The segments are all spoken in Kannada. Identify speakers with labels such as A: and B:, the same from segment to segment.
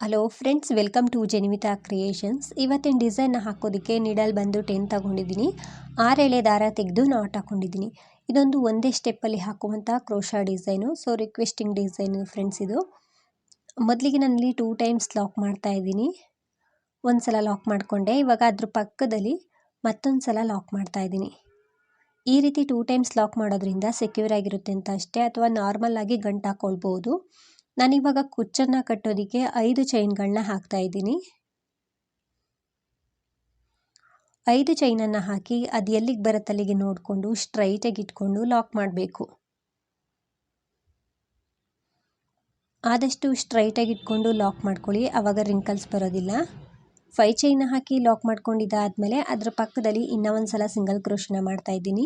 A: Hello friends, welcome to Jenivita creations. ಇವತ್ತಿನ ಡಿಸೈನ್ ಹಾಕೋದಕ್ಕೆ ನೀಡಲ್ ಬಂದು 10 ತಗೊಂಡಿದ್ದೀನಿ. 6 ಎಳೆ ದಾರ ತೆಗೆದು ನಾಟ್ ಹಾಕೊಂಡಿದ್ದೀನಿ. ಇದೊಂದು ಒಂದೇ ಸ್ಟೆಪ್ಪಲ್ಲಿ ಹಾಕುವಂಥ crochet design. So requesting design friends ಇದು. ಮೊದಲಿಗೆ ನಾನಿಲ್ಲಿ 2 ಟೈಮ್ಸ್ ಲಾಕ್ ಮಾಡ್ತಾ ಇದ್ದೀನಿ. ಒಂದು ಸಲ ಲಾಕ್ ಮಾಡಿಕೊಂಡೆ. ಇವಾಗ ಅದ್ರ ಪಕ್ಕದಲ್ಲಿ ಮತ್ತೊಂದು ಸಲ ಲಾಕ್ ಮಾಡ್ತಾ ಇದ್ದೀನಿ. ಈ ರೀತಿ 2 ಟೈಮ್ಸ್ ಲಾಕ್ ಮಾಡೋದ್ರಿಂದ ಸೆಕ್ಯೂರ್ ಆಗಿರುತ್ತೆ ಅಂತ ಅಷ್ಟೇ, ಅಥವಾ ನಾರ್ಮಲ್ ಆಗಿ ಗಂಟು ಹಾಕ್ಕೊಳ್ಬೋದು. ನಾನಿವಾಗ ಕುಚ್ಚನ್ನು ಕಟ್ಟೋದಕ್ಕೆ 5 ಚೈನ್ಗಳನ್ನ ಹಾಕ್ತಾ ಇದ್ದೀನಿ. 5 ಚೈನನ್ನು ಹಾಕಿ ಅದು ಎಲ್ಲಿಗೆ ಬರುತ್ತೆ ಅಲ್ಲಿಗೆ ನೋಡಿಕೊಂಡು ಸ್ಟ್ರೈಟಾಗಿ ಇಟ್ಕೊಂಡು ಲಾಕ್ ಮಾಡಬೇಕು. ಆದಷ್ಟು ಸ್ಟ್ರೈಟಾಗಿ ಇಟ್ಕೊಂಡು ಲಾಕ್ ಮಾಡ್ಕೊಳ್ಳಿ, ಆವಾಗ ರಿಂಕಲ್ಸ್ ಬರೋದಿಲ್ಲ. 5 ಚೈನ ಹಾಕಿ ಲಾಕ್ ಮಾಡ್ಕೊಂಡಿದ್ದಾದಮೇಲೆ ಅದರ ಪಕ್ಕದಲ್ಲಿ ಇನ್ನೂ ಒಂದು ಸಲ ಸಿಂಗಲ್ ಕ್ರೋಶನ ಮಾಡ್ತಾ ಇದ್ದೀನಿ.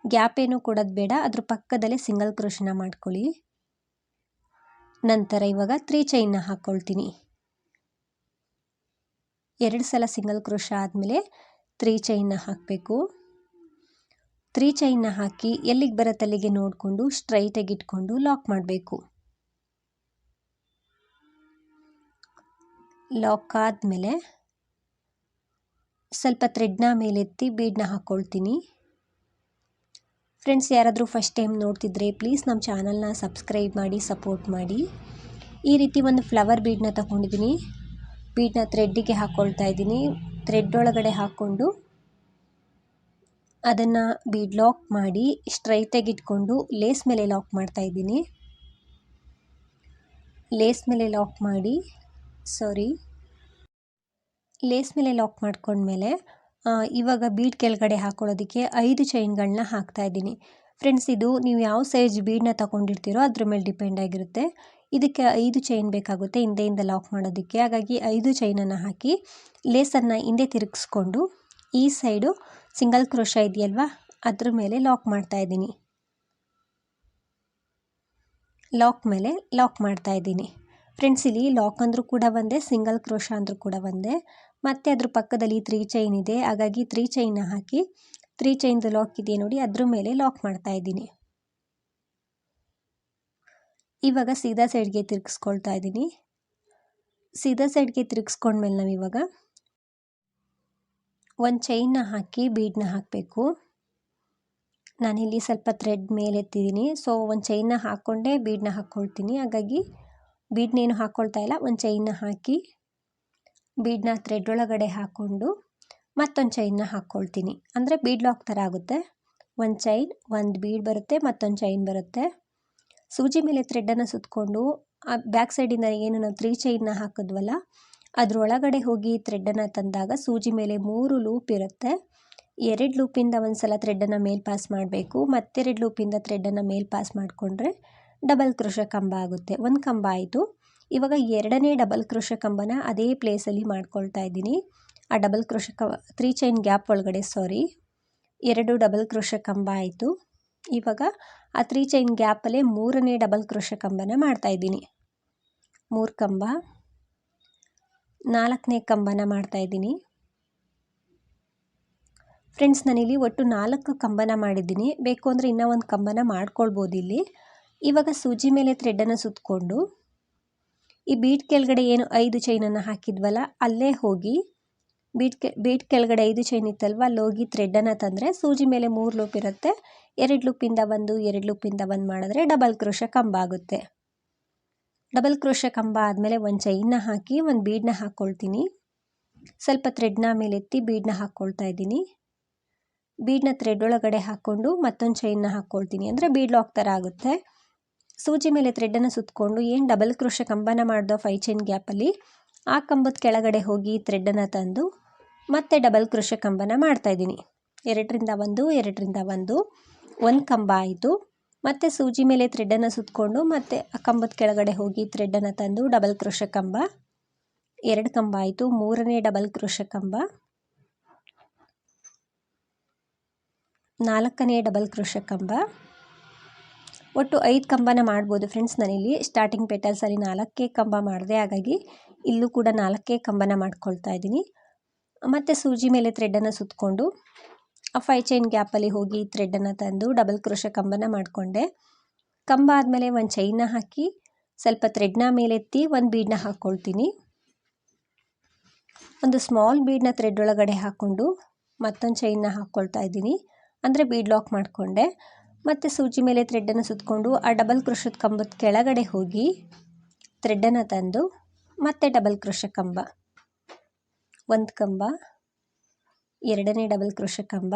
A: ಗ್ಯಾಪ್ ಏನು ಕೊಡೋದು ಬೇಡ, ಅದ್ರ ಪಕ್ಕದಲ್ಲೇ ಸಿಂಗಲ್ ಕ್ರೋಶನ ಮಾಡ್ಕೊಳ್ಳಿ. ನಂತರ ಇವಾಗ 3 ಚೈನ್ನ ಹಾಕ್ಕೊಳ್ತೀನಿ. 2 ಸಲ ಸಿಂಗಲ್ ಕ್ರೋಶ ಆದಮೇಲೆ 3 ಚೈನ್ನ ಹಾಕಬೇಕು. 3 ಚೈನ್ನ ಹಾಕಿ ಎಲ್ಲಿಗೆ ಬರುತ್ತೆ ಅಲ್ಲಿಗೆ ನೋಡಿಕೊಂಡು ಸ್ಟ್ರೈಟಾಗಿ ಇಟ್ಕೊಂಡು ಲಾಕ್ ಮಾಡಬೇಕು. ಲಾಕ್ ಆದಮೇಲೆ ಸ್ವಲ್ಪ ಥ್ರೆಡ್ನ ಮೇಲೆತ್ತಿ ಬೀಡನ್ನ ಹಾಕ್ಕೊಳ್ತೀನಿ. ಫ್ರೆಂಡ್ಸ್, ಯಾರಾದರೂ ಫಸ್ಟ್ ಟೈಮ್ ನೋಡ್ತಿದ್ರೆ ಪ್ಲೀಸ್ ನಮ್ಮ ಚಾನಲ್ನ ಸಬ್ಸ್ಕ್ರೈಬ್ ಮಾಡಿ ಸಪೋರ್ಟ್ ಮಾಡಿ. ಈ ರೀತಿ ಒಂದು ಫ್ಲವರ್ ಬೀಡನ್ನ ತಗೊಂಡಿದ್ದೀನಿ. ಬೀಡನ್ನ ಥ್ರೆಡ್ಡಿಗೆ ಹಾಕ್ಕೊಳ್ತಾ ಇದ್ದೀನಿ. ಥ್ರೆಡ್ ಒಳಗಡೆ ಹಾಕ್ಕೊಂಡು ಅದನ್ನು ಬೀಡ್ ಲಾಕ್ ಮಾಡಿ ಸ್ಟ್ರೈಟಾಗಿ ಇಟ್ಕೊಂಡು ಲೇಸ್ ಮೇಲೆ ಲಾಕ್ ಮಾಡ್ತಾ ಇದ್ದೀನಿ. ಲೇಸ್ ಮೇಲೆ ಲಾಕ್ ಮಾಡ್ಕೊಂಡ್ಮೇಲೆ ಇವಾಗ ಬೀಡ್ ಕೆಳಗಡೆ ಹಾಕೊಳ್ಳೋದಕ್ಕೆ 5 ಚೈನ್ಗಳನ್ನ ಹಾಕ್ತಾ ಇದ್ದೀನಿ. ಫ್ರೆಂಡ್ಸ್, ಇದು ನೀವು ಯಾವ ಸೈಜ್ ಬೀಡನ್ನ ತಗೊಂಡಿರ್ತೀರೋ ಅದ್ರ ಮೇಲೆ ಡಿಪೆಂಡ್ ಆಗಿರುತ್ತೆ. ಇದಕ್ಕೆ 5 ಚೈನ್ ಬೇಕಾಗುತ್ತೆ ಹಿಂದೆಯಿಂದ ಲಾಕ್ ಮಾಡೋದಕ್ಕೆ. ಹಾಗಾಗಿ 5 ಚೈನನ್ನು ಹಾಕಿ ಲೇಸನ್ನು ಹಿಂದೆ ತಿರುಗಿಸ್ಕೊಂಡು ಈ ಸೈಡು ಸಿಂಗಲ್ ಕ್ರೋಶ ಇದೆಯಲ್ವಾ ಅದ್ರ ಮೇಲೆ ಲಾಕ್ ಮಾಡ್ತಾ ಇದ್ದೀನಿ. ಲಾಕ್ ಮಾಡ್ತಾ ಇದ್ದೀನಿ. ಫ್ರೆಂಡ್ಸ್, ಇಲ್ಲಿ ಲಾಕ್ ಅಂದರೂ ಕೂಡ ಒಂದೇ, ಸಿಂಗಲ್ ಕ್ರೋಶ ಅಂದರೂ ಕೂಡ ಒಂದೇ. ಮತ್ತು ಅದ್ರ ಪಕ್ಕದಲ್ಲಿ 3 ಚೈನ್ ಇದೆ, ಹಾಗಾಗಿ 3 ಚೈನ್ನ ಹಾಕಿ 3 ಚೈನ್ದು ಲಾಕ್ ಇದೆಯಾ ನೋಡಿ ಅದ್ರ ಮೇಲೆ ಲಾಕ್ ಮಾಡ್ತಾ ಇದ್ದೀನಿ. ಇವಾಗ ಸೀದಾ ಸೈಡ್ಗೆ ತಿರುಗಿಸ್ಕೊಳ್ತಾ ಇದ್ದೀನಿ. ಸೀದಾ ಸೈಡ್ಗೆ ತಿರುಗಿಸ್ಕೊಂಡ್ಮೇಲೆ ನಾವಿವಾಗ ಒಂದು ಚೈನ್ನ ಹಾಕಿ ಬೀಡನ್ನ ಹಾಕಬೇಕು. ನಾನಿಲ್ಲಿ ಸ್ವಲ್ಪ ಥ್ರೆಡ್ ಮೇಲೆತ್ತಿದ್ದೀನಿ. ಸೊ ಒಂದು ಚೈನ್ನ ಹಾಕ್ಕೊಂಡೆ ಬೀಡನ್ನ ಹಾಕ್ಕೊಳ್ತೀನಿ. ಹಾಗಾಗಿ ಬೀಡನ್ನೇನು ಹಾಕ್ಕೊಳ್ತಾ ಇಲ್ಲ, ಒಂದು ಚೈನ್ನ ಹಾಕಿ ಬೀಡನ್ನ ಥ್ರೆಡ್ ಒಳಗಡೆ ಹಾಕ್ಕೊಂಡು ಮತ್ತೊಂದು ಚೈನ್ನ ಹಾಕ್ಕೊಳ್ತೀನಿ. ಅಂದರೆ ಬೀಡ್ ಲಾಕ್ ಥರ ಆಗುತ್ತೆ. ಒಂದು ಚೈನ್, ಒಂದು ಬೀಡ್ ಬರುತ್ತೆ, ಮತ್ತೊಂದು ಚೈನ್ ಬರುತ್ತೆ. ಸೂಜಿ ಮೇಲೆ ಥ್ರೆಡನ್ನು ಸುತ್ತಕೊಂಡು ಆ ಬ್ಯಾಕ್ ಸೈಡಿಂದ ಏನು ನಾವು 3 ಚೈನ್ನ ಹಾಕಿದ್ವಲ್ಲ ಅದರೊಳಗಡೆ ಹೋಗಿ ಥ್ರೆಡನ್ನು ತಂದಾಗ ಸೂಜಿ ಮೇಲೆ 3 ಲೂಪ್ ಇರುತ್ತೆ. 2 ಲೂಪಿಂದ ಒಂದು ಸಲ ಥ್ರೆಡನ್ನು ಮೇಲ್ ಪಾಸ್ ಮಾಡಬೇಕು. ಮತ್ತೆರಡು ಲೂಪಿಂದ ಥ್ರೆಡನ್ನು ಮೇಲ್ ಪಾಸ್ ಮಾಡಿಕೊಂಡ್ರೆ ಡಬಲ್ ಕ್ರೋಶ ಕಂಬ ಆಗುತ್ತೆ. ಒಂದು ಕಂಬ ಆಯಿತು. ಇವಾಗ 2ನೇ ಡಬಲ್ ಕ್ರೋಶ ಕಂಬನ ಅದೇ ಪ್ಲೇಸಲ್ಲಿ ಮಾಡ್ಕೊಳ್ತಾ ಇದ್ದೀನಿ. ಆ ಡಬಲ್ ಕ್ರೋಶ 3 ಚೈನ್ ಗ್ಯಾಪ್ ಒಳಗಡೆ 2 ಡಬಲ್ ಕ್ರೋಶ ಕಂಬ ಆಯಿತು. ಇವಾಗ ಆ 3 ಚೈನ್ ಗ್ಯಾಪಲ್ಲೇ 3ನೇ ಡಬಲ್ ಕ್ರೋಶ ಕಂಬನ ಮಾಡ್ತಾಯಿದ್ದೀನಿ. 3 ಕಂಬ, 4ನೇ ಕಂಬನ ಮಾಡ್ತಾಯಿದ್ದೀನಿ. ಫ್ರೆಂಡ್ಸ್, ನಾನಿಲ್ಲಿ ಒಟ್ಟು 4 ಕಂಬನ ಮಾಡಿದ್ದೀನಿ. ಬೇಕು ಅಂದರೆ ಇನ್ನೂ ಒಂದು ಕಂಬನ ಮಾಡ್ಕೊಳ್ಬೋದು ಇಲ್ಲಿ. ಇವಾಗ ಸೂಜಿ ಮೇಲೆ ಥ್ರೆಡನ್ನು ಸುತ್ತಕೊಂಡು ಈ ಬೀಡ್ ಕೆಳಗಡೆ ಏನು 5 ಚೈನನ್ನು ಹಾಕಿದ್ವಲ್ಲ ಅಲ್ಲೇ ಹೋಗಿ ಬೀಡ್ ಕೆಳಗಡೆ 5 ಚೈನ್ ಇತ್ತಲ್ವ ಅಲ್ಲಿ ಹೋಗಿ ಥ್ರೆಡನ್ನು ತಂದರೆ ಸೂಜಿ ಮೇಲೆ 3 ಲೂಪ್ ಇರುತ್ತೆ. 2 ಲೂಪಿಂದ 2 ಲೂಪಿಂದ 1 ಮಾಡಿದ್ರೆ ಡಬಲ್ ಕ್ರೋಶ ಕಂಬ ಆಗುತ್ತೆ. ಡಬಲ್ ಕ್ರೋಶ ಕಂಬ ಆದಮೇಲೆ ಒಂದು ಚೈನ್ನ ಹಾಕಿ ಒಂದು ಬೀಡನ್ನ ಹಾಕ್ಕೊಳ್ತೀನಿ. ಸ್ವಲ್ಪ ಥ್ರೆಡ್ನ ಮೇಲೆತ್ತಿ ಬೀಡನ್ನ ಹಾಕ್ಕೊಳ್ತಾ ಇದ್ದೀನಿ. ಬೀಡನ್ನ ಥ್ರೆಡ್ ಒಳಗಡೆ ಹಾಕ್ಕೊಂಡು ಮತ್ತೊಂದು ಚೈನ್ನ ಹಾಕ್ಕೊಳ್ತೀನಿ. ಅಂದರೆ ಬೀಡ್ ಲಾಕ್ ಥರ ಆಗುತ್ತೆ. ಸೂಜಿ ಮೇಲೆ ಥ್ರೆಡನ್ನು ಸುತ್ತಕೊಂಡು ಏನು ಡಬಲ್ ಕ್ರೋಶ ಕಂಬನ ಮಾಡ್ದೋ 5 ಚೈನ್ ಗ್ಯಾಪಲ್ಲಿ ಆ ಕಂಬದ ಕೆಳಗಡೆ ಹೋಗಿ ಥ್ರೆಡನ್ನು ತಂದು ಮತ್ತೆ ಡಬಲ್ ಕ್ರೋಶ ಕಂಬನ ಮಾಡ್ತಾಯಿದ್ದೀನಿ. 2ರಿಂದ 1, 2ರಿಂದ 1, 1 ಕಂಬ ಆಯಿತು. ಮತ್ತು ಸೂಜಿ ಮೇಲೆ ಥ್ರೆಡನ್ನು ಸುತ್ತಕೊಂಡು ಮತ್ತೆ ಆ ಕಂಬದ ಕೆಳಗಡೆ ಹೋಗಿ ಥ್ರೆಡನ್ನು ತಂದು ಡಬಲ್ ಕ್ರೋಶ ಕಂಬ 2 ಕಂಬ ಆಯಿತು. 3ನೇ ಡಬಲ್ ಕ್ರೋಶ ಕಂಬ, 4ನೇ ಡಬಲ್ ಕ್ರೋಶ ಕಂಬ. ಒಟ್ಟು 5 ಕಂಬನ ಮಾಡ್ಬೋದು ಫ್ರೆಂಡ್ಸ್. ನಾನಿಲ್ಲಿ ಸ್ಟಾರ್ಟಿಂಗ್ ಪೆಟಲ್ಸಲ್ಲಿ 4 ಕಂಬ ಮಾಡಿದೆ, ಹಾಗಾಗಿ ಇಲ್ಲೂ ಕೂಡ 4 ಕಂಬನ ಮಾಡ್ಕೊಳ್ತಾ ಇದ್ದೀನಿ. ಮತ್ತು ಸೂಜಿ ಮೇಲೆ ಥ್ರೆಡನ್ನು ಸುತ್ತಕೊಂಡು ಆ 5 ಚೈನ್ ಗ್ಯಾಪಲ್ಲಿ ಹೋಗಿ ಥ್ರೆಡನ್ನು ತಂದು ಡಬಲ್ ಕ್ರೋಶ ಕಂಬನ ಮಾಡಿಕೊಂಡೆ. ಕಂಬ ಆದಮೇಲೆ ಒಂದು ಚೈನ್ನ ಹಾಕಿ ಸ್ವಲ್ಪ ಥ್ರೆಡ್ನ ಮೇಲೆತ್ತಿ ಒಂದು ಬೀಡನ್ನ ಹಾಕ್ಕೊಳ್ತೀನಿ. ಒಂದು ಸ್ಮಾಲ್ ಬೀಡನ್ನ ಥ್ರೆಡ್ ಒಳಗಡೆ ಹಾಕ್ಕೊಂಡು ಮತ್ತೊಂದು ಚೈನ್ನ ಹಾಕ್ಕೊಳ್ತಾ ಇದ್ದೀನಿ. ಅಂದರೆ ಬೀಡ್ ಲಾಕ್ ಮಾಡಿಕೊಂಡೆ. ಮತ್ತು ಸೂಜಿ ಮೇಲೆ ಥ್ರೆಡ್ಡನ್ನು ಸುತ್ತಕೊಂಡು ಆ ಡಬಲ್ ಕ್ರೋಶದ ಕಂಬದ ಕೆಳಗಡೆ ಹೋಗಿ ಥ್ರೆಡ್ಡನ್ನು ತಂದು ಮತ್ತೆ ಡಬಲ್ ಕ್ರೋಶ ಕಂಬ, ಒಂದು ಕಂಬ, ಎರಡನೇ ಡಬಲ್ ಕ್ರೋಶ ಕಂಬ,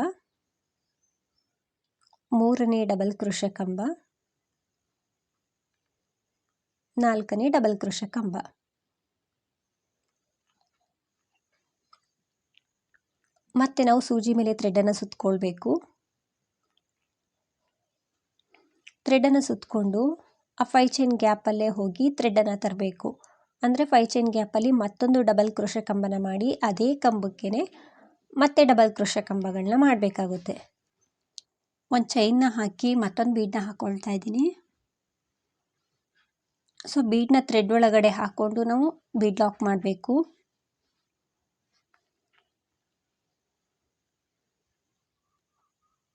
A: ಮೂರನೇ ಡಬಲ್ ಕ್ರೋಶ ಕಂಬ, ನಾಲ್ಕನೇ ಡಬಲ್ ಕ್ರೋಶ ಕಂಬ. ಮತ್ತೆ ನಾವು ಸೂಜಿ ಮೇಲೆ ಥ್ರೆಡ್ಡನ್ನು ಸುತ್ತಕೊಳ್ಬೇಕು. ಥ್ರೆಡ್ಡನ್ನು ಸುತ್ತಕೊಂಡು ಆ 5 ಚೈನ್ ಗ್ಯಾಪಲ್ಲೇ ಹೋಗಿ ಥ್ರೆಡ್ಡನ್ನು ತರಬೇಕು. ಅಂದರೆ 5 ಚೈನ್ ಗ್ಯಾಪಲ್ಲಿ ಮತ್ತೊಂದು ಡಬಲ್ ಕ್ರೋಶ ಕಂಬನ ಮಾಡಿ ಅದೇ ಕಂಬಕ್ಕೆ ಮತ್ತೆ ಡಬಲ್ ಕ್ರೋಶ ಕಂಬಗಳನ್ನ ಮಾಡಬೇಕಾಗುತ್ತೆ. ಒಂದು ಚೈನ್ನ ಹಾಕಿ ಮತ್ತೊಂದು ಬೀಡನ್ನ ಹಾಕ್ಕೊಳ್ತಾ ಇದ್ದೀನಿ. ಸೊ ಬೀಡನ್ನ ಥ್ರೆಡ್ ಒಳಗಡೆ ಹಾಕ್ಕೊಂಡು ನಾವು ಬೀಡ್ ಲಾಕ್ ಮಾಡಬೇಕು.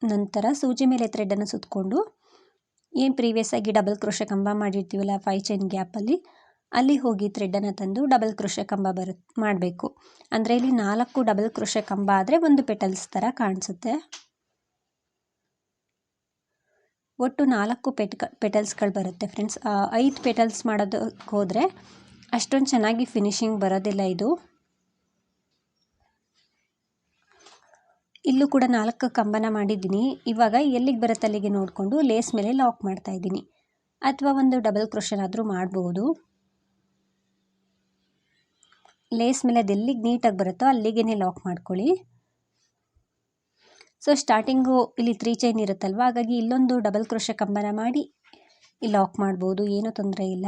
A: ನಂತರ ಸೂಜಿ ಮೇಲೆ ಥ್ರೆಡ್ಡನ್ನು ಸುತ್ತಕೊಂಡು ಏನು ಪ್ರೀವಿಯಸ್ ಆಗಿ ಡಬಲ್ ಕ್ರೋಶ ಕಂಬ ಮಾಡಿರ್ತೀವಲ್ಲ 5 ಚೈನ್ ಗ್ಯಾಪಲ್ಲಿ, ಅಲ್ಲಿ ಹೋಗಿ ಥ್ರೆಡ್ಡನ್ನು ತಂದು ಡಬಲ್ ಕ್ರೋಶ ಕಂಬ ಮಾಡಬೇಕು. ಅಂದರೆ ಇಲ್ಲಿ 4 ಡಬಲ್ ಕ್ರೋಶ ಕಂಬ ಆದರೆ ಒಂದು ಪೆಟಲ್ಸ್ ಥರ ಕಾಣಿಸುತ್ತೆ. ಒಟ್ಟು 4 ಪೆಟಲ್ಸ್ಗಳು ಬರುತ್ತೆ ಫ್ರೆಂಡ್ಸ್. 5 ಪೆಟಲ್ಸ್ ಮಾಡೋದಕ್ಕೆ ಹೋದರೆ ಅಷ್ಟೊಂದು ಚೆನ್ನಾಗಿ ಫಿನಿಶಿಂಗ್ ಬರೋದಿಲ್ಲ ಇದು. ಇಲ್ಲೂ ಕೂಡ 4 ಕಂಬನ ಮಾಡಿದ್ದೀನಿ. ಇವಾಗ ಎಲ್ಲಿಗೆ ಬರುತ್ತೆ ಅಲ್ಲಿಗೆ ನೋಡಿಕೊಂಡು ಲೇಸ್ ಮೇಲೆ ಲಾಕ್ ಮಾಡ್ತಾ ಇದ್ದೀನಿ. ಅಥವಾ ಒಂದು ಡಬಲ್ ಕ್ರೋಶನಾದರೂ ಮಾಡ್ಬೋದು. ಲೇಸ್ ಮೇಲೆ ಅದೆಲ್ಲಿಗೆ ನೀಟಾಗಿ ಬರುತ್ತೋ ಅಲ್ಲಿಗೆ ಲಾಕ್ ಮಾಡ್ಕೊಳ್ಳಿ. ಸೊ ಸ್ಟಾರ್ಟಿಂಗು ಇಲ್ಲಿ 3 ಚೈನ್ ಇರುತ್ತಲ್ವ, ಹಾಗಾಗಿ ಇಲ್ಲೊಂದು ಡಬಲ್ ಕ್ರೋಶ ಕಂಬನ ಮಾಡಿ ಇಲ್ಲಿ ಲಾಕ್ ಮಾಡ್ಬೋದು, ಏನೂ ತೊಂದರೆ ಇಲ್ಲ.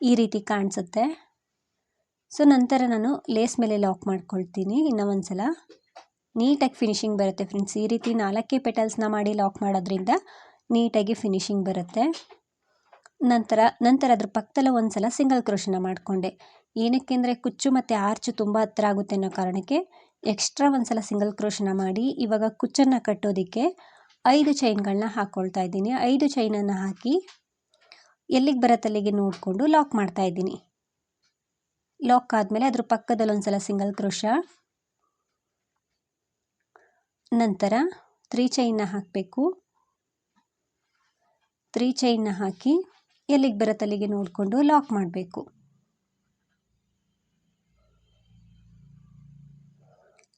A: ಈ ರೀತಿ ಕಾಣಿಸುತ್ತೆ. ಸೊ ನಂತರ ನಾನು ಲೇಸ್ ಮೇಲೆ ಲಾಕ್ ಮಾಡ್ಕೊಳ್ತೀನಿ. ಇನ್ನೂ ಒಂದು ಸಲ ನೀಟಾಗಿ ಫಿನಿಶಿಂಗ್ ಬರುತ್ತೆ ಫ್ರೆಂಡ್ಸ್. ಈ ರೀತಿ 4 ಪೆಟಲ್ಸ್ನ ಮಾಡಿ ಲಾಕ್ ಮಾಡೋದ್ರಿಂದ ನೀಟಾಗಿ ಫಿನಿಶಿಂಗ್ ಬರುತ್ತೆ. ನಂತರ ಅದ್ರ ಪಕ್ಕದಲ್ಲ ಒಂದು ಸಲ ಸಿಂಗಲ್ ಕ್ರೋಶನ ಮಾಡಿಕೊಂಡೆ. ಏನಕ್ಕೆ ಅಂದರೆ ಕುಚ್ಚು ಮತ್ತು ಆರ್ಚು ತುಂಬ ಹತ್ರ ಆಗುತ್ತೆ ಅನ್ನೋ ಕಾರಣಕ್ಕೆ ಎಕ್ಸ್ಟ್ರಾ ಒಂದು ಸಲ ಸಿಂಗಲ್ ಕ್ರೋಶನ ಮಾಡಿ ಇವಾಗ ಕುಚ್ಚನ್ನು ಕಟ್ಟೋದಕ್ಕೆ 5 ಚೈನ್ಗಳನ್ನ ಹಾಕ್ಕೊಳ್ತಾ ಇದ್ದೀನಿ. 5 ಚೈನನ್ನು ಹಾಕಿ ಎಲ್ಲಿಗೆ ಬರುತ್ತೆ ಅಲ್ಲಿಗೆ ನೋಡಿಕೊಂಡು ಲಾಕ್ ಮಾಡ್ತಾ ಇದ್ದೀನಿ. ಲಾಕ್ ಆದಮೇಲೆ ಅದ್ರ ಪಕ್ಕದಲ್ಲಿ ಒಂದು ಸಲ ಸಿಂಗಲ್ ಕ್ರೋಶ, ನಂತರ 3 ಚೈನ್ನ ಹಾಕಬೇಕು. 3 ಚೈನ್ನ ಹಾಕಿ ಎಲ್ಲಿಗೆ ಬರುತ್ತೆ ಅಲ್ಲಿಗೆ ನೋಡಿಕೊಂಡು ಲಾಕ್ ಮಾಡಬೇಕು.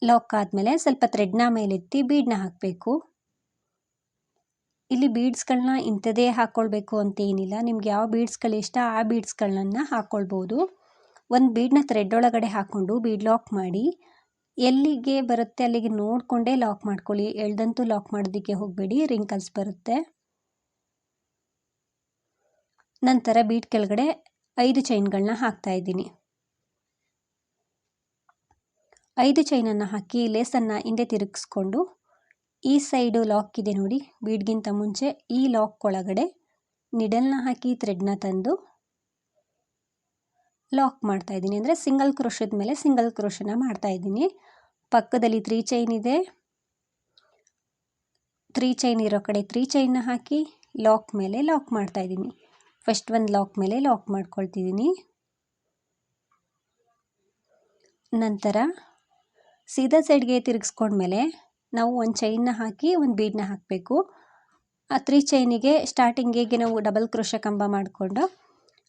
A: ಲಾಕ್ ಆದಮೇಲೆ ಸ್ವಲ್ಪ ಥ್ರೆಡ್ನ ಮೇಲೆತ್ತಿ ಬೀಡನ್ನ ಹಾಕಬೇಕು. ಇಲ್ಲಿ ಬೀಡ್ಸ್ಗಳನ್ನ ಇಂಥದೇ ಹಾಕ್ಕೊಳ್ಬೇಕು ಅಂತ ಏನಿಲ್ಲ. ನಿಮ್ಗೆ ಯಾವ ಬೀಡ್ಸ್ಗಳು ಇಷ್ಟ ಆ ಬೀಡ್ಸ್ಗಳನ್ನ ಹಾಕ್ಕೊಳ್ಬೋದು. ಒಂದು ಬೀಡನ್ನ ಥ್ರೆಡ್ ಒಳಗಡೆ ಹಾಕ್ಕೊಂಡು ಬೀಡ್ ಲಾಕ್ ಮಾಡಿ ಎಲ್ಲಿಗೆ ಬರುತ್ತೆ ಅಲ್ಲಿಗೆ ನೋಡಿಕೊಂಡೇ ಲಾಕ್ ಮಾಡ್ಕೊಳ್ಳಿ. ಎಳ್ದಂತೂ ಲಾಕ್ ಮಾಡೋದಕ್ಕೆ ಹೋಗಬೇಡಿ, ರಿಂಕಲ್ಸ್ ಬರುತ್ತೆ. ನಂತರ ಬೀಡ್ ಕೆಳಗಡೆ 5 ಚೈನ್ಗಳನ್ನ ಹಾಕ್ತಾ ಇದ್ದೀನಿ. 5 ಚೈನನ್ನು ಹಾಕಿ ಲೇಸನ್ನು ಹಿಂದೆ ತಿರುಗಿಸ್ಕೊಂಡು ಈ ಸೈಡು ಲಾಕ್ ಇದೆ ನೋಡಿ, ಬೀಡ್ಗಿಂತ ಮುಂಚೆ ಈ ಲಾಕ್ ಒಳಗಡೆ ನಿಡಲ್ನ ಹಾಕಿ ಥ್ರೆಡ್ನ ತಂದು ಲಾಕ್ ಮಾಡ್ತಾ ಇದ್ದೀನಿ. ಅಂದರೆ ಸಿಂಗಲ್ ಕ್ರೋಶದ ಮೇಲೆ ಸಿಂಗಲ್ ಕ್ರೋಶನ ಮಾಡ್ತಾ ಇದ್ದೀನಿ. ಪಕ್ಕದಲ್ಲಿ 3 ಚೈನ್ ಇದೆ. 3 ಚೈನ್ ಇರೋ ಕಡೆ 3 ಚೈನ್ನ ಹಾಕಿ ಲಾಕ್ ಮೇಲೆ ಲಾಕ್ ಮಾಡ್ತಾ ಇದ್ದೀನಿ. ಫಸ್ಟ್ ಒಂದು ಲಾಕ್ ಮೇಲೆ ಲಾಕ್ ಮಾಡ್ಕೊಳ್ತಿದ್ದೀನಿ. ನಂತರ ಸೀದಾ ಸೈಡ್ಗೆ ತಿರುಗಿಸ್ಕೊಂಡ್ಮೇಲೆ ನಾವು ಒಂದು ಚೈನ್ನ ಹಾಕಿ ಒಂದು ಬೀಡನ್ನ ಹಾಕಬೇಕು. ಆ 3 ಚೈನಿಗೆ ಸ್ಟಾರ್ಟಿಂಗಿಗೆ ನಾವು ಡಬಲ್ ಕ್ರೋಶ ಕಂಬ ಮಾಡಿಕೊಂಡು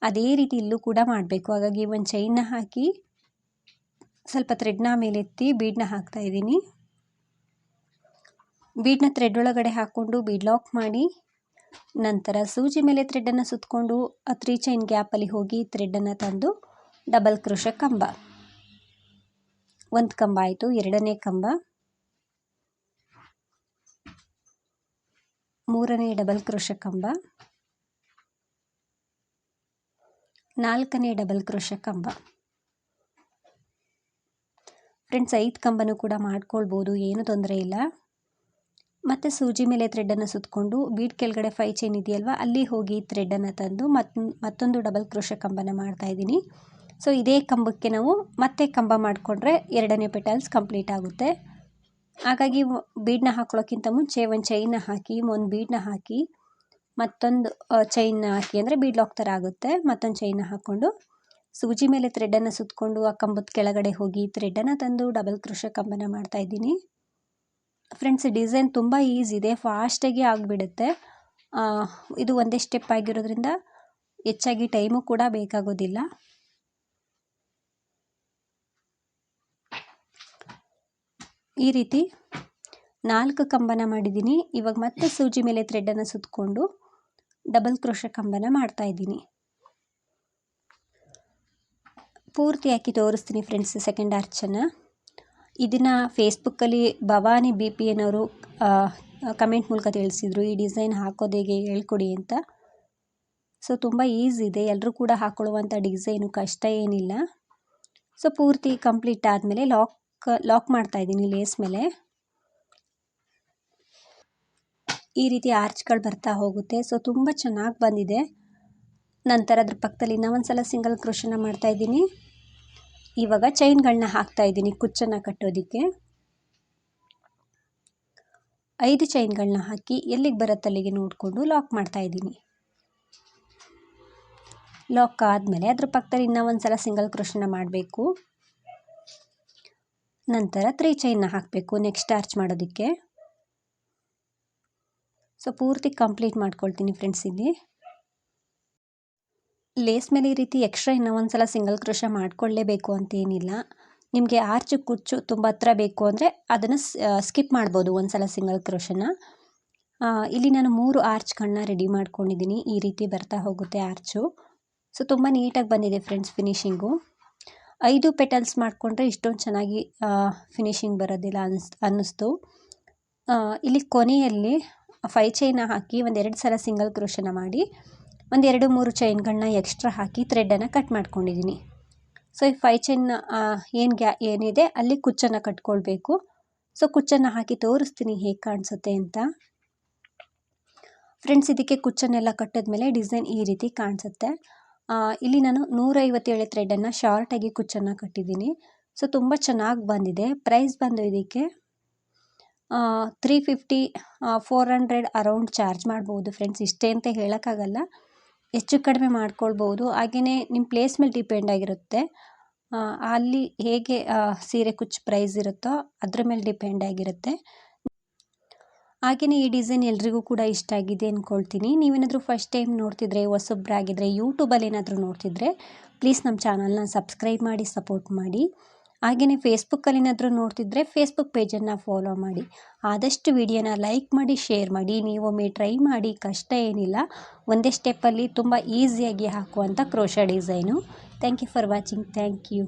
A: ಅದೇ ರೀತಿ ಇಲ್ಲೂ ಕೂಡ ಮಾಡಬೇಕು. ಹಾಗಾಗಿ ಒಂದು ಚೈನ್ನ ಹಾಕಿ ಸ್ವಲ್ಪ ಥ್ರೆಡ್ನ ಮೇಲೆತ್ತಿ ಬೀಡನ್ನ ಹಾಕ್ತಾ ಇದ್ದೀನಿ. ಬೀಡನ್ನ ಥ್ರೆಡ್ ಒಳಗಡೆ ಹಾಕ್ಕೊಂಡು ಬೀಡ್ ಲಾಕ್ ಮಾಡಿ ನಂತರ ಸೂಜಿ ಮೇಲೆ ಥ್ರೆಡ್ಡನ್ನು ಸುತ್ತಕೊಂಡು ಆ 3 ಚೈನ್ ಗ್ಯಾಪಲ್ಲಿ ಹೋಗಿ ಥ್ರೆಡ್ಡನ್ನು ತಂದು ಡಬಲ್ ಕ್ರೋಶ ಕಂಬ, ಒಂದು ಕಂಬ ಆಯಿತು. ಎರಡನೇ ಕಂಬ, ಮೂರನೇ ಡಬಲ್ ಕ್ರೋಶ ಕಂಬ, ನಾಲ್ಕನೇ ಡಬಲ್ ಕ್ರೋಶ ಕಂಬ. ಫ್ರೆಂಡ್ಸ್ 5 ಕಂಬನೂ ಕೂಡ ಮಾಡ್ಕೊಳ್ಬೋದು, ಏನು ತೊಂದರೆ ಇಲ್ಲ. ಮತ್ತು ಸೂಜಿ ಮೇಲೆ ಥ್ರೆಡ್ಡನ್ನು ಸುತ್ತಕೊಂಡು ಬೀಡ್ ಕೆಳಗಡೆ 5 ಚೈನ್ ಇದೆಯಲ್ವ ಅಲ್ಲಿ ಹೋಗಿ ಥ್ರೆಡ್ಡನ್ನು ತಂದು ಮತ್ತೊಂದು ಡಬಲ್ ಕ್ರೋಶ ಕಂಬನ ಮಾಡ್ತಾಯಿದ್ದೀನಿ. ಸೊ ಇದೇ ಕಂಬಕ್ಕೆ ನಾವು ಮತ್ತೆ ಕಂಬ ಮಾಡಿಕೊಂಡ್ರೆ ಎರಡನೇ ಪೆಟಲ್ಸ್ ಕಂಪ್ಲೀಟ್ ಆಗುತ್ತೆ. ಹಾಗಾಗಿ ಬೀಡನ್ನ ಹಾಕೊಳ್ಳೋಕ್ಕಿಂತ ಮುಂಚೆ ಒಂದು ಚೈನ್ನ ಹಾಕಿ ಒಂದು ಬೀಡನ್ನ ಹಾಕಿ ಮತ್ತೊಂದು ಚೈನ್ನ ಹಾಕಿ, ಅಂದರೆ ಬೀಡ್ ಲಾಕ್ ಥರ ಆಗುತ್ತೆ. ಮತ್ತೊಂದು ಚೈನ್ನ ಹಾಕ್ಕೊಂಡು ಸೂಜಿ ಮೇಲೆ ಥ್ರೆಡನ್ನು ಸುತ್ತಕೊಂಡು ಆ ಕಂಬದ ಕೆಳಗಡೆ ಹೋಗಿ ಥ್ರೆಡನ್ನು ತಂದು ಡಬಲ್ ಕ್ರೋಶೆ ಕಂಬನ ಮಾಡ್ತಾಯಿದ್ದೀನಿ. ಫ್ರೆಂಡ್ಸ್, ಡಿಸೈನ್ ತುಂಬ ಈಸಿ ಇದೆ, ಫಾಸ್ಟಾಗಿ ಆಗಿಬಿಡುತ್ತೆ. ಇದು ಒಂದೇ ಸ್ಟೆಪ್ ಆಗಿರೋದ್ರಿಂದ ಹೆಚ್ಚಾಗಿ ಟೈಮು ಕೂಡ ಬೇಕಾಗೋದಿಲ್ಲ. ಈ ರೀತಿ 4 ಕಂಬನ ಮಾಡಿದ್ದೀನಿ. ಇವಾಗ ಮತ್ತೆ ಸೂಜಿ ಮೇಲೆ ಥ್ರೆಡನ್ನು ಸುತ್ತಕೊಂಡು ಡಬಲ್ ಕ್ರೋಶೆ ಕಂಬನ ಮಾಡ್ತಾಯಿದ್ದೀನಿ. ಪೂರ್ತಿ ಹಾಕಿ ತೋರಿಸ್ತೀನಿ ಫ್ರೆಂಡ್ಸ್ ಸೆಕೆಂಡ್ ಆರ್ಚನ್ನು. ಇದನ್ನು ಫೇಸ್ಬುಕ್ಕಲ್ಲಿ ಭವಾನಿ BPN ಅವರು ಕಮೆಂಟ್ ಮೂಲಕ ತಿಳಿಸಿದರು, ಈ ಡಿಸೈನ್ ಹಾಕೋದು ಹೇಗೆ ಹೇಳ್ಕೊಡಿ ಅಂತ. ಸೊ ತುಂಬ ಈಸಿ ಇದೆ, ಎಲ್ಲರೂ ಕೂಡ ಹಾಕೊಳ್ಳುವಂಥ ಡಿಸೈನು, ಕಷ್ಟ ಏನಿಲ್ಲ. ಸೊ ಪೂರ್ತಿ ಕಂಪ್ಲೀಟ್ ಆದಮೇಲೆ ಲಾಕ್ ಮಾಡ್ತಾಯಿದ್ದೀನಿ ಲೇಸ್ ಮೇಲೆ. ಈ ರೀತಿ ಆರ್ಚ್ಗಳು ಬರ್ತಾ ಹೋಗುತ್ತೆ. ಸೊ ತುಂಬ ಚೆನ್ನಾಗಿ ಬಂದಿದೆ. ನಂತರ ಅದ್ರ ಪಕ್ಕದಲ್ಲಿ ಇನ್ನೊಂದು ಸಲ ಸಿಂಗಲ್ ಕ್ರೋಶನ ಮಾಡ್ತಾಯಿದ್ದೀನಿ. ಇವಾಗ ಚೈನ್ಗಳನ್ನ ಹಾಕ್ತಾಯಿದ್ದೀನಿ ಕುಚ್ಚನ್ನು ಕಟ್ಟೋದಕ್ಕೆ. 5 ಚೈನ್ಗಳನ್ನ ಹಾಕಿ ಎಲ್ಲಿಗೆ ಬರುತ್ತೆ ಅಲ್ಲಿಗೆ ನೋಡಿಕೊಂಡು ಲಾಕ್ ಮಾಡ್ತಾಯಿದ್ದೀನಿ. ಲಾಕ್ ಆದಮೇಲೆ ಅದ್ರ ಪಕ್ಕದಲ್ಲಿ ಇನ್ನೊಂದು ಸಲ ಸಿಂಗಲ್ ಕ್ರೋಶನ ಮಾಡಬೇಕು. ನಂತರ 3 ಚೈನ್ನ ಹಾಕಬೇಕು ನೆಕ್ಸ್ಟ್ ಆರ್ಚ್ ಮಾಡೋದಕ್ಕೆ. ಸೊ ಪೂರ್ತಿ ಕಂಪ್ಲೀಟ್ ಮಾಡ್ಕೊಳ್ತೀನಿ ಫ್ರೆಂಡ್ಸ್. ಇಲ್ಲಿ ಲೇಸ್ ಮೇಲೆ ಈ ರೀತಿ ಎಕ್ಸ್ಟ್ರಾ ಇನ್ನೊಂದು ಸಲ ಸಿಂಗಲ್ ಕ್ರೋಶ ಮಾಡ್ಕೊಳ್ಳೇಬೇಕು ಅಂತೇನಿಲ್ಲ. ನಿಮಗೆ ಆರ್ಚ್ ಕುಚ್ಚು ತುಂಬ ಹತ್ರ ಬೇಕು ಅಂದರೆ ಅದನ್ನು ಸ್ಕಿಪ್ ಮಾಡ್ಬೋದು ಒಂದು ಸಲ ಸಿಂಗಲ್ ಕ್ರೋಶನ. ಇಲ್ಲಿ ನಾನು 3 ಆರ್ಚ್ಗಳನ್ನ ರೆಡಿ ಮಾಡ್ಕೊಂಡಿದ್ದೀನಿ. ಈ ರೀತಿ ಬರ್ತಾ ಹೋಗುತ್ತೆ ಆರ್ಚು. ಸೊ ತುಂಬ ನೀಟಾಗಿ ಬಂದಿದೆ ಫ್ರೆಂಡ್ಸ್ ಫಿನಿಶಿಂಗು. 5 ಪೆಟಲ್ಸ್ ಮಾಡಿಕೊಂಡ್ರೆ ಇಷ್ಟೊಂದು ಚೆನ್ನಾಗಿ ಫಿನಿಶಿಂಗ್ ಬರೋದಿಲ್ಲ ಅನ್ನಿಸ್ತು. ಇಲ್ಲಿ ಕೊನೆಯಲ್ಲಿ 5 ಚೈನ ಹಾಕಿ 1-2 ಸಲ ಸಿಂಗಲ್ ಕ್ರೋಶನ ಮಾಡಿ 1-2-3 ಚೈನ್ಗಳನ್ನ ಎಕ್ಸ್ಟ್ರಾ ಹಾಕಿ ಥ್ರೆಡನ್ನು ಕಟ್ ಮಾಡ್ಕೊಂಡಿದ್ದೀನಿ. ಸೊ ಈ 5 ಚೈನ್ ಏನಿದೆ ಅಲ್ಲಿ ಕುಚ್ಚನ್ನು ಕಟ್ಕೊಳ್ಬೇಕು. ಸೊ ಕುಚ್ಚನ್ನು ಹಾಕಿ ತೋರಿಸ್ತೀನಿ ಹೇಗೆ ಕಾಣಿಸುತ್ತೆ ಅಂತ. ಫ್ರೆಂಡ್ಸ್, ಇದಕ್ಕೆ ಕುಚ್ಚನ್ನೆಲ್ಲ ಕಟ್ಟಿದ್ಮೇಲೆ ಡಿಸೈನ್ ಈ ರೀತಿ ಕಾಣಿಸುತ್ತೆ. ಇಲ್ಲಿ ನಾನು 157 ಥ್ರೆಡನ್ನು ಶಾರ್ಟಾಗಿ ಕುಚ್ಚನ್ನು ಕಟ್ಟಿದ್ದೀನಿ. ಸೊ ತುಂಬ ಚೆನ್ನಾಗಿ ಬಂದಿದೆ. ಪ್ರೈಸ್ ಬಂದು ಇದಕ್ಕೆ 350 400 ಅರೌಂಡ್ ಚಾರ್ಜ್ ಮಾಡ್ಬೋದು ಫ್ರೆಂಡ್ಸ್. ಇಷ್ಟೇ ಅಂತ ಹೇಳೋಕ್ಕಾಗಲ್ಲ, ಹೆಚ್ಚು ಕಡಿಮೆ ಮಾಡ್ಕೊಳ್ಬೋದು. ಹಾಗೆಯೇ ನಿಮ್ಮ ಪ್ಲೇಸ್ ಮೇಲೆ ಡಿಪೆಂಡ್ ಆಗಿರುತ್ತೆ. ಅಲ್ಲಿ ಹೇಗೆ ಸೀರೆ ಕುಚ್ಚು ಪ್ರೈಸ್ ಇರುತ್ತೋ ಅದ್ರ ಮೇಲೆ ಡಿಪೆಂಡ್ ಆಗಿರುತ್ತೆ. ಹಾಗೆಯೇ ಈ ಡಿಸೈನ್ ಎಲ್ರಿಗೂ ಕೂಡ ಇಷ್ಟ ಆಗಿದೆ ಅಂದ್ಕೊಳ್ತೀನಿ. ನೀವೇನಾದರೂ ಫಸ್ಟ್ ಟೈಮ್ ನೋಡ್ತಿದ್ರೆ, ಹೊಸೊಬ್ಬರಾಗಿದ್ದರೆ, ಯೂಟ್ಯೂಬಲ್ಲಿ ಏನಾದರೂ ನೋಡ್ತಿದ್ರೆ ಪ್ಲೀಸ್ ನಮ್ಮ ಚಾನಲ್ನ ಸಬ್ಸ್ಕ್ರೈಬ್ ಮಾಡಿ ಸಪೋರ್ಟ್ ಮಾಡಿ. ಹಾಗೆಯೇ ಫೇಸ್ಬುಕ್ಕಲ್ಲಿ ಏನಾದರೂ ನೋಡ್ತಿದ್ರೆ ಫೇಸ್ಬುಕ್ ಪೇಜನ್ನು ಫಾಲೋ ಮಾಡಿ. ಆದಷ್ಟು ವಿಡಿಯೋನ ಲೈಕ್ ಮಾಡಿ, ಶೇರ್ ಮಾಡಿ. ನೀವೊಮ್ಮೆ ಟ್ರೈ ಮಾಡಿ, ಕಷ್ಟ ಏನಿಲ್ಲ. ಒಂದೇ ಸ್ಟೆಪ್ಪಲ್ಲಿ ತುಂಬ ಈಸಿಯಾಗಿ ಹಾಕುವಂಥ crochet design. Thank you for watching. Thank you.